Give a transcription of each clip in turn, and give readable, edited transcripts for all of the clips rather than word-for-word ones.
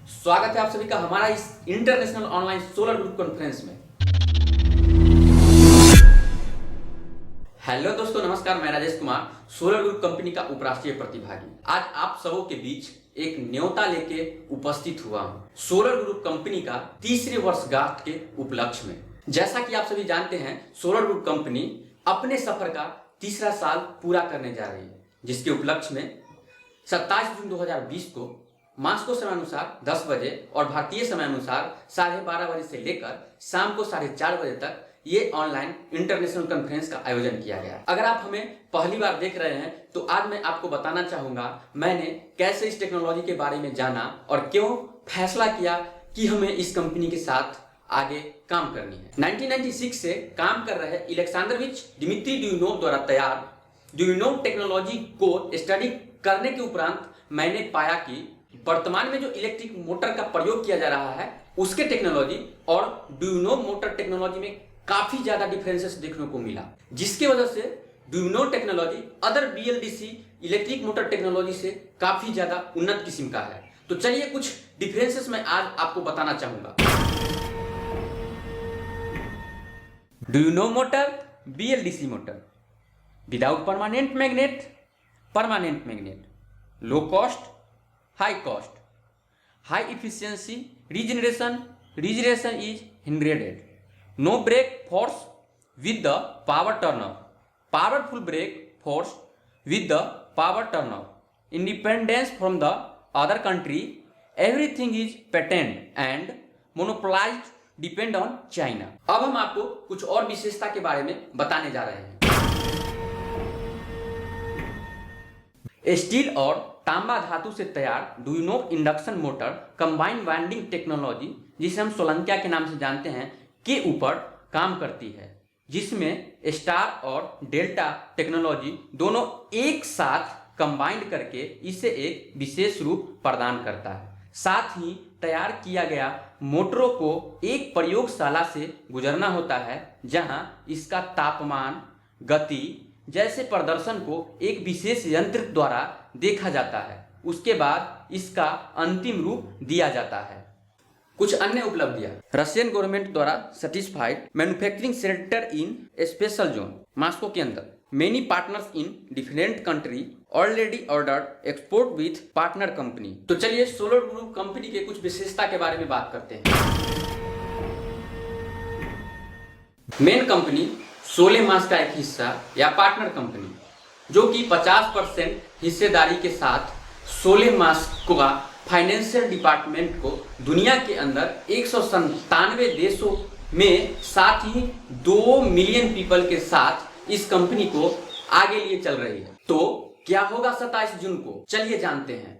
स्वागत है आप सभी का हमारा इस international online solar group conference में। हेलो दोस्तों, नमस्कार। मैं Rajesh Kumar, solar group company का उपराष्ट्रीय प्रतिभागी। आज आप सबों के बीच एक न्योता लेके उपस्थित हुआ हूं सोलर ग्रुप कंपनी का तीसरे वर्षगांठ के उपलक्ष्य में। जैसा कि आप सभी जानते हैं, सोलर ग्रुप कंपनी अपने सफर का तीसरा साल पूरा करने जा रही है, जिसके उपलक्ष्य में 27 जून 2020 को मास्को समय अनुसार 10 बजे और भारतीय समय अनुसार 12:30 बजे से लेकर शाम को 4:30 बजे तक ये ऑनलाइन इंटरनेशनल कॉन्फ्रेंस का आयोजन किया गया। अगर आप हमें पहली बार देख रहे हैं तो आज मैं आपको बताना चाहूंगा मैंने कैसे इस टेक्नोलॉजी के बारे में जाना और क्यों फैसला किया कि हमें इस कंपनी के साथ आगे काम करनी है। 1996 से काम कर रहे इलेक्सांद्रोविच डिमित्रियोव द्वारा तैयार ड्यूइनोव टेक्नोलॉजी को स्टडी करने के उपरांत मैंने पाया कि वर्तमान में जो इलेक्ट्रिक मोटर का प्रयोग किया जा रहा है उसके टेक्नोलॉजी और ड्यूइनोव मोटर टेक्नोलॉजी में काफी ज्यादा डिफरेंसेस देखने को मिला, जिसकी वजह से Duinov technology other BLDC electric motor technology से काफी ज्यादा उन्नत किस्म का है। तो चलिए कुछ डिफरेंसेस मैं आज आपको बताना चाहूंगा। Duinov motor, BLDC motor without permanent magnet, permanent magnet, low cost, high cost, high efficiency, regeneration is hindered, no brake force with the power turn off, powerful brake force with the power turn off, independence from the other country, everything is patent and monopolized, depend on China। अब हम आपको कुछ और विशेषता के बारे में बताने जा रहे हैं। स्टील और तांबा धातु से तैयार Duinov induction motor combined winding technology, जिसे हम सोलंकिया के नाम से जानते हैं, के ऊपर काम करती है, जिसमें स्टार और डेल्टा टेक्नोलॉजी दोनों एक साथ कंबाइंड करके इसे एक विशेष रूप प्रदान करता है। साथ ही तैयार किया गया मोटरों को एक प्रयोगशाला से गुजरना होता है, जहां इसका तापमान, गति जैसे प्रदर्शन को एक विशेष यंत्र द्वारा देखा जाता है। उसके बाद इसका अंतिम रूप दिया जाता है। कुछ अन्य उपलब्धियां: रशियन गवर्नमेंट द्वारा सर्टिफाइड मैन्युफैक्चरिंग सेंटर इन स्पेशल जोन मास्को के अंदर, many partners in different country, already ordered export with partner company. तो चलिए सोलर ग्रुप कंपनी के कुछ विशेषता के बारे में बात करते हैं। मेन कंपनी सोले मास का एक हिस्सा या पार्टनर कंपनी, जो कि 50% हिस्सेदारी के साथ सोले मास का फाइनेंशियल डिपार्टमेंट को दुनिया के अंदर 197 देशों में, साथ ही 2 मिलियन पीपल के साथ इस कंपनी को आगे लिए चल रही है। तो क्या होगा 27 जून को, चलिए जानते हैं।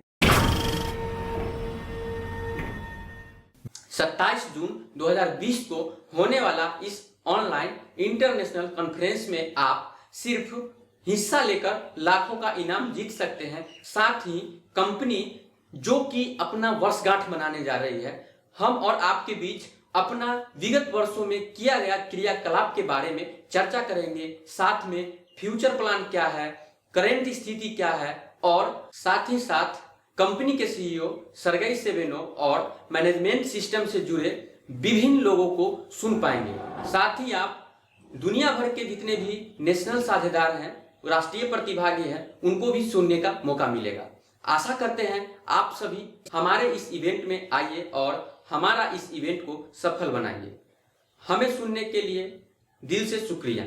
27 जून 2020 को होने वाला इस ऑनलाइन इंटरनेशनल कॉन्फ्रेंस में आप सिर्फ हिस्सा लेकर लाखों का इनाम जीत सकते हैं। साथ ही कंपनी जो कि अपना वर्षगांठ मनाने जा रही है, हम और आपके बीच अपना विगत वर्षों में किया गया क्रियाकलाप के बारे में चर्चा करेंगे। साथ में फ्यूचर प्लान क्या है, करंट स्थिति क्या है, और साथ ही साथ कंपनी के CEO सर्गेई सेवेनोव और मैनेजमेंट सिस्टम से जुड़े विभिन्न लोगों को सुन पाएंगे। साथ ही आप दुनिया भर के जितने भी नेशनल साझेदार हैं, राष्ट्रीय प्रतिभागी हैं, उनको भी सुनने का मौका मिलेगा। आशा करते हैं आप सभी हमारे इस इवेंट में आइए और हमारा इस इवेंट को सफल बनाइए। हमें सुनने के लिए दिल से शुक्रिया।